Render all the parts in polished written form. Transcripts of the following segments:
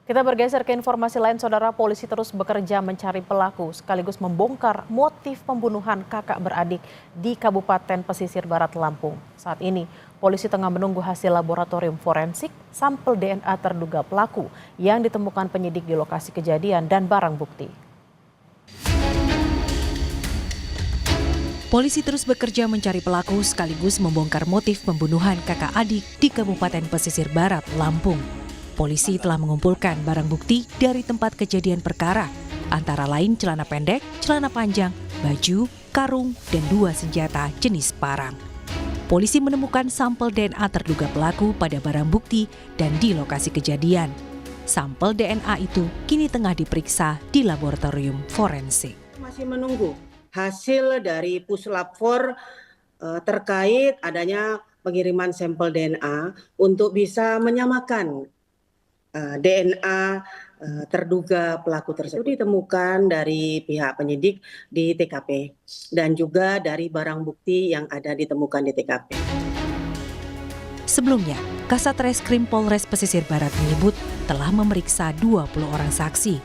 Kita bergeser ke informasi lain, saudara. Polisi terus bekerja mencari pelaku sekaligus membongkar motif pembunuhan kakak beradik di Kabupaten Pesisir Barat Lampung. Saat ini, polisi tengah menunggu hasil laboratorium forensik sampel DNA terduga pelaku yang ditemukan penyidik di lokasi kejadian dan barang bukti. Polisi terus bekerja mencari pelaku sekaligus membongkar motif pembunuhan kakak adik di Kabupaten Pesisir Barat Lampung. Polisi telah mengumpulkan barang bukti dari tempat kejadian perkara, antara lain celana pendek, celana panjang, baju, karung, dan 2 senjata jenis parang. Polisi menemukan sampel DNA terduga pelaku pada barang bukti dan di lokasi kejadian. Sampel DNA itu kini tengah diperiksa di laboratorium forensik. Masih menunggu hasil dari Puslapfor terkait adanya pengiriman sampel DNA untuk bisa menyamakan DNA terduga pelaku tersebut ditemukan dari pihak penyidik di TKP dan juga dari barang bukti yang ada ditemukan di TKP. Sebelumnya, Kasat Reskrim Polres Pesisir Barat menyebut telah memeriksa 20 orang saksi.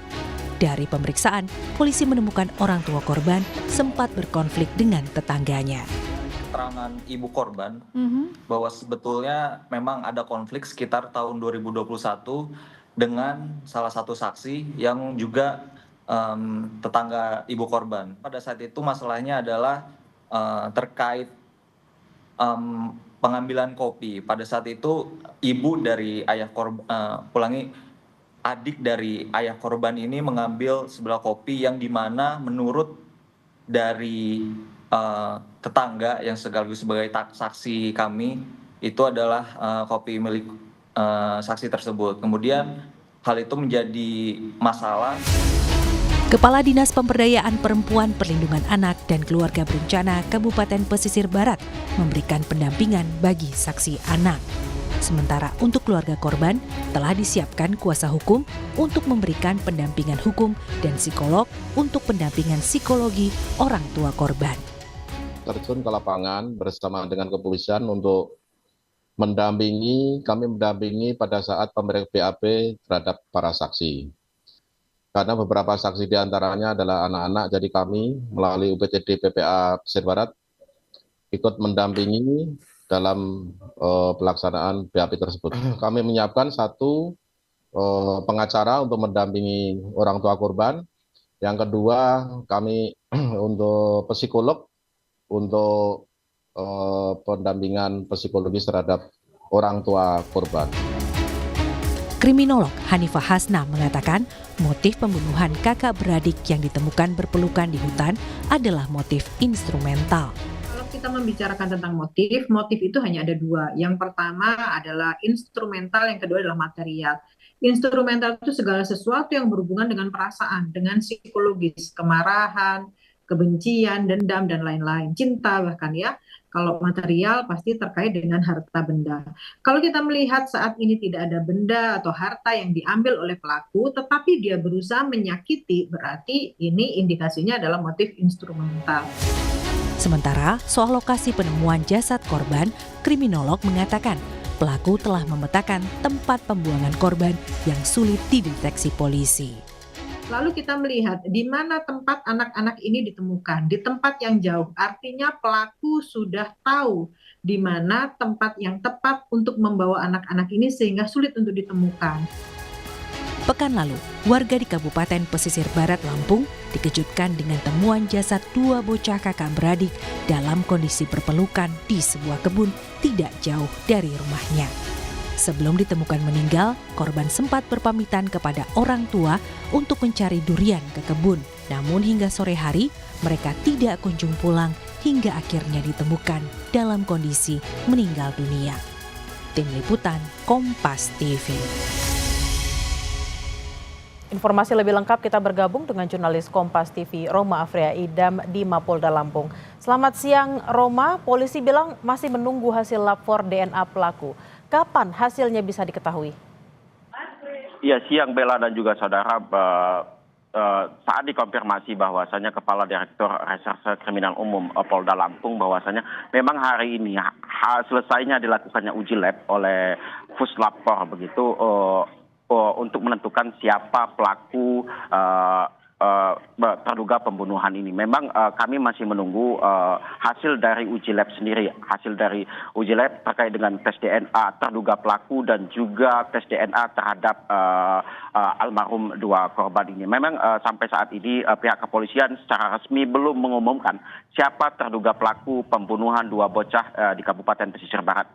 Dari pemeriksaan, polisi menemukan orang tua korban sempat berkonflik dengan tetangganya. Keterangan ibu korban bahwa sebetulnya memang ada konflik sekitar tahun 2021 dengan salah satu saksi yang juga tetangga ibu korban. Pada saat itu masalahnya adalah terkait pengambilan kopi. Pada saat itu ibu dari ayah korban, adik dari ayah korban ini mengambil sebelah kopi yang dimana menurut dari tetangga yang sekaligus sebagai saksi kami itu adalah kopi milik saksi tersebut. Kemudian hal itu menjadi masalah. Kepala Dinas Pemberdayaan Perempuan, Perlindungan Anak dan Keluarga Berencana Kabupaten Pesisir Barat memberikan pendampingan bagi saksi anak. Sementara untuk keluarga korban telah disiapkan kuasa hukum untuk memberikan pendampingan hukum dan psikolog untuk pendampingan psikologi orang tua korban. Terjun ke lapangan bersama dengan kepolisian untuk kami mendampingi pada saat pemberian BAP terhadap para saksi. Karena beberapa saksi diantaranya adalah anak-anak, jadi kami melalui UPTD PPA Pesisir Barat ikut mendampingi dalam pelaksanaan BAP tersebut. Kami menyiapkan satu pengacara untuk mendampingi orang tua korban. Yang kedua, kami untuk psikolog untuk pendampingan psikologis terhadap orang tua korban. Kriminolog Hanifah Hasna mengatakan motif pembunuhan kakak beradik yang ditemukan berpelukan di hutan adalah motif instrumental. Kalau kita membicarakan tentang motif itu hanya ada 2. Yang pertama adalah instrumental, yang kedua adalah material. Instrumental itu segala sesuatu yang berhubungan dengan perasaan, dengan psikologis, kemarahan, kebencian, dendam, dan lain-lain. Cinta bahkan ya. Kalau material pasti terkait dengan harta benda. Kalau kita melihat saat ini tidak ada benda atau harta yang diambil oleh pelaku, tetapi dia berusaha menyakiti, berarti ini indikasinya adalah motif instrumental. Sementara soal lokasi penemuan jasad korban, kriminolog mengatakan pelaku telah memetakan tempat pembuangan korban yang sulit dideteksi polisi. Lalu kita melihat di mana tempat anak-anak ini ditemukan, di tempat yang jauh. Artinya pelaku sudah tahu di mana tempat yang tepat untuk membawa anak-anak ini sehingga sulit untuk ditemukan. Pekan lalu, warga di Kabupaten Pesisir Barat Lampung dikejutkan dengan temuan jasad 2 bocah kakak beradik dalam kondisi berpelukan di sebuah kebun tidak jauh dari rumahnya. Sebelum ditemukan meninggal, korban sempat berpamitan kepada orang tua untuk mencari durian ke kebun. Namun hingga sore hari, mereka tidak kunjung pulang hingga akhirnya ditemukan dalam kondisi meninggal dunia. Tim Liputan Kompas TV. Informasi lebih lengkap kita bergabung dengan jurnalis Kompas TV Roma Afria Idam di Mapolda Lampung. Selamat siang Roma, polisi bilang masih menunggu hasil lapor DNA pelaku. Kapan hasilnya bisa diketahui? Iya, siang Bella dan juga saudara, saat dikonfirmasi bahwasanya Kepala Direktur Reserse Kriminal Umum Polda Lampung bahwasanya memang hari ini selesainya dilakukannya uji lab oleh Puslapfor begitu untuk menentukan siapa pelaku terduga pembunuhan ini. Memang kami masih menunggu hasil dari uji lab sendiri, hasil dari uji lab terkait dengan tes DNA terduga pelaku dan juga tes DNA terhadap almarhum dua korban ini. Memang sampai saat ini pihak kepolisian secara resmi belum mengumumkan siapa terduga pelaku pembunuhan dua bocah di Kabupaten Pesisir Barat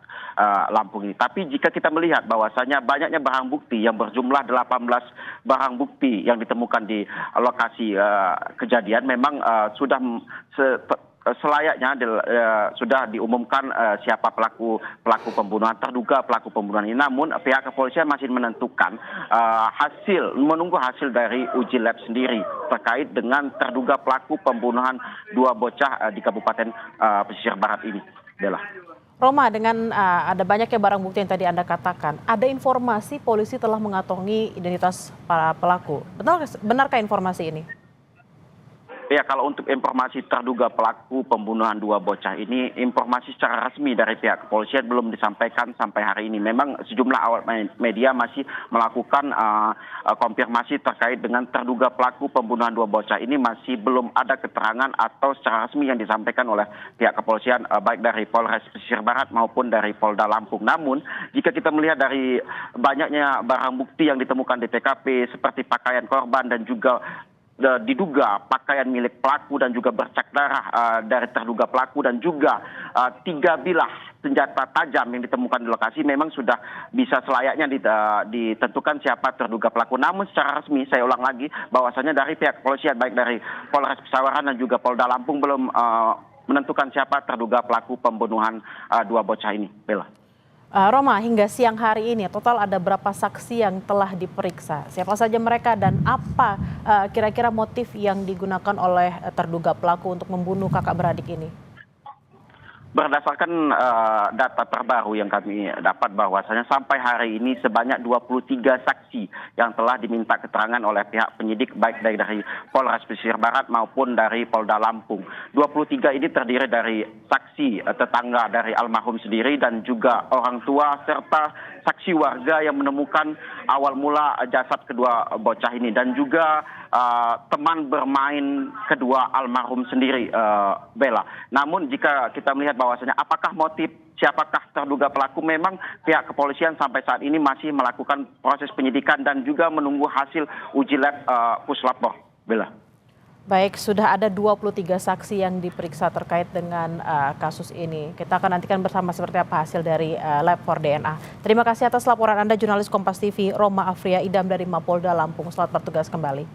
Lampung ini. Tapi jika kita melihat bahwasanya banyaknya barang bukti yang berjumlah 18 barang bukti yang ditemukan di lokasi kejadian, memang sudah selayaknya sudah diumumkan siapa pelaku pembunuhan, terduga pelaku pembunuhan ini. Namun pihak kepolisian masih menunggu hasil dari uji lab sendiri terkait dengan terduga pelaku pembunuhan dua bocah di Kabupaten Pesisir Barat ini. Bella. Roma, dengan ada banyaknya barang bukti yang tadi Anda katakan, ada informasi polisi telah mengantongi identitas para pelaku. Benarkah informasi ini? Ya, kalau untuk informasi terduga pelaku pembunuhan dua bocah ini, informasi secara resmi dari pihak kepolisian belum disampaikan sampai hari ini. Memang sejumlah awak media masih melakukan konfirmasi terkait dengan terduga pelaku pembunuhan dua bocah ini, masih belum ada keterangan atau secara resmi yang disampaikan oleh pihak kepolisian, baik dari Polres Pesisir Barat maupun dari Polda Lampung. Namun, jika kita melihat dari banyaknya barang bukti yang ditemukan di TKP, seperti pakaian korban dan juga diduga pakaian milik pelaku dan juga bercak darah dari terduga pelaku dan juga 3 bilah senjata tajam yang ditemukan di lokasi, memang sudah bisa selayaknya ditentukan siapa terduga pelaku. Namun secara resmi, saya ulang lagi, bahwasannya dari pihak kepolisian baik dari Polres Pesawaran dan juga Polda Lampung belum menentukan siapa terduga pelaku pembunuhan dua bocah ini. Bella. Roma, hingga siang hari ini total ada berapa saksi yang telah diperiksa? Siapa saja mereka dan apa kira-kira motif yang digunakan oleh terduga pelaku untuk membunuh kakak beradik ini? Berdasarkan data terbaru yang kami dapat, bahwasanya sampai hari ini sebanyak 23 saksi yang telah diminta keterangan oleh pihak penyidik baik dari Polres Pesisir Barat maupun dari Polda Lampung. 23 ini terdiri dari saksi tetangga dari almarhum sendiri dan juga orang tua serta saksi warga yang menemukan awal mula jasad kedua bocah ini dan juga teman bermain kedua almarhum sendiri, Bella. Namun jika kita melihat bahwasanya apakah motif siapakah terduga pelaku, memang pihak kepolisian sampai saat ini masih melakukan proses penyidikan dan juga menunggu hasil uji lab puslapor, Bella. Baik, sudah ada 23 saksi yang diperiksa terkait dengan kasus ini. Kita akan nantikan bersama seperti apa hasil dari lab for DNA. Terima kasih atas laporan Anda, jurnalis Kompas TV Roma Afria Idam dari Mapolda Lampung. Selamat bertugas kembali.